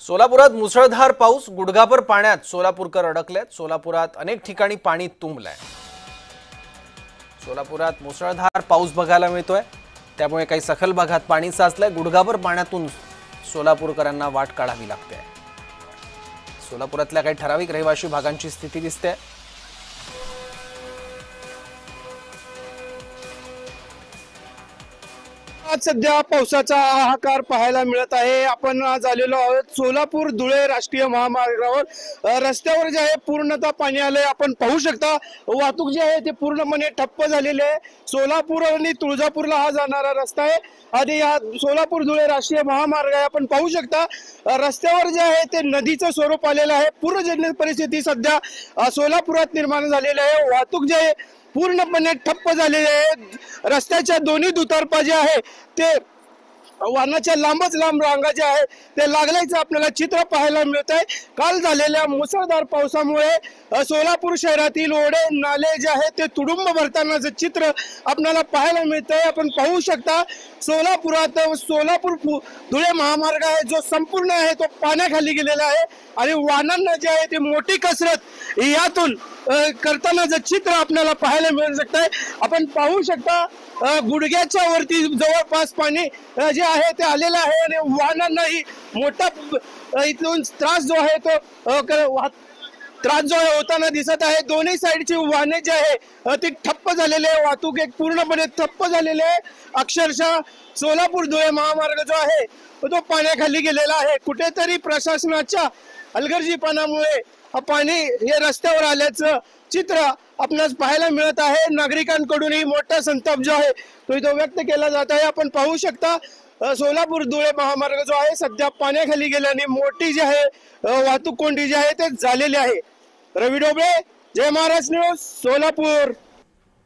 सोलापुरात मुसळधार पाऊस, गुडघाभर पाण्यात सोलापूरकर अडकलेत। सोलापुरात अनेक ठिकाणी पाणी तुंबलंय। सोलापुरात मुसळधार पाऊस बघायला मिळतोय, त्यामुळे काही सखल भागात पाणी साचलंय। गुडघाभर पाण्यातून सोलापूरकरांना वाट काढावी लागते। सोलापुरातल्या काही ठराविक रहिवासी भागांची स्थिती दिसते। आज सध्या पावसाचा हाहाकार पाहायला मिळत आहे। आपण आज आलेलो आहोत सोलापूर धुळे राष्ट्रीय महामार्गावर। रस्त्यावर जे आहे पूर्णतः पाणी आलंय। आपण पाहू शकता वाहतूक जी आहे ते पूर्णपणे ठप्प झालेली आहे। सोलापूर आणि तुळजापूरला हा जाणारा रस्ता आहे आणि या सोलापूर धुळे राष्ट्रीय महामार्ग आहे। आपण पाहू शकता रस्त्यावर जे आहे ते नदीचं स्वरूप आलेलं आहे। पूरजन्य परिस्थिती सध्या सोलापुरात निर्माण झालेली आहे। वाहतूक जे आहे पूर्णपणे ठप्प झालेले आहे। रस्त्याच्या दोन्ही दुतर्फा जे आहे ते वाहनाच्या लांबच लांब रांगा जे आहे ते लागल्याचं आपल्याला चित्र पाहायला मिळत आहे। काल झालेल्या मुसळधार पावसामुळे सोलापूर शहरातील ओढे नाले जे आहे ते तुडुंब भरतानाचं चित्र आपल्याला पाहायला मिळत आहे। आपण पाहू शकता सोलापुरात सोलापूर धुळे महामार्ग आहे जो संपूर्ण आहे तो पाण्याखाली गेलेला आहे आणि वाहनांना जे आहे ते मोठी कसरत यातून करतानाचं चित्र आपल्याला पाहायला मिळू शकत आहे। आपण पाहू शकता गुडघ्याच्या वरती जवळपास पाणी जे आहे ते आलेलं आहे आणि वाहनांनाही मोठा इथून त्रास जो आहे तो त्रास जो आहे होताना दिसत आहे। दोन्ही साईडची वाहने जे आहे ती ठप्प झालेले आहे। वाहतूक एक पूर्णपणे ठप्प झालेले आहे। अक्षरशः सोलापूर धुळे महामार्ग जो आहे तो पाण्याखाली गेलेला आहे। कुठेतरी प्रशासनाच्या हलगर्जीपणामुळे पाणी हे रस्त्यावर आल्याचं चित्र आपणास पाहायला मिळत आहे। नागरिकांकडूनही मोठा संताप जो आहे तो इथं व्यक्त केला जात आहे। आपण पाहू शकता सोलापूर धुळे महामार्ग जो आहे सध्या पाण्याखाली गेल्याने मोठी जी आहे वाहतूक कोंडी जी आहे ते झालेली आहे। रवी डोबळे, जय महाराष्ट्र न्यूज, सोलापूर।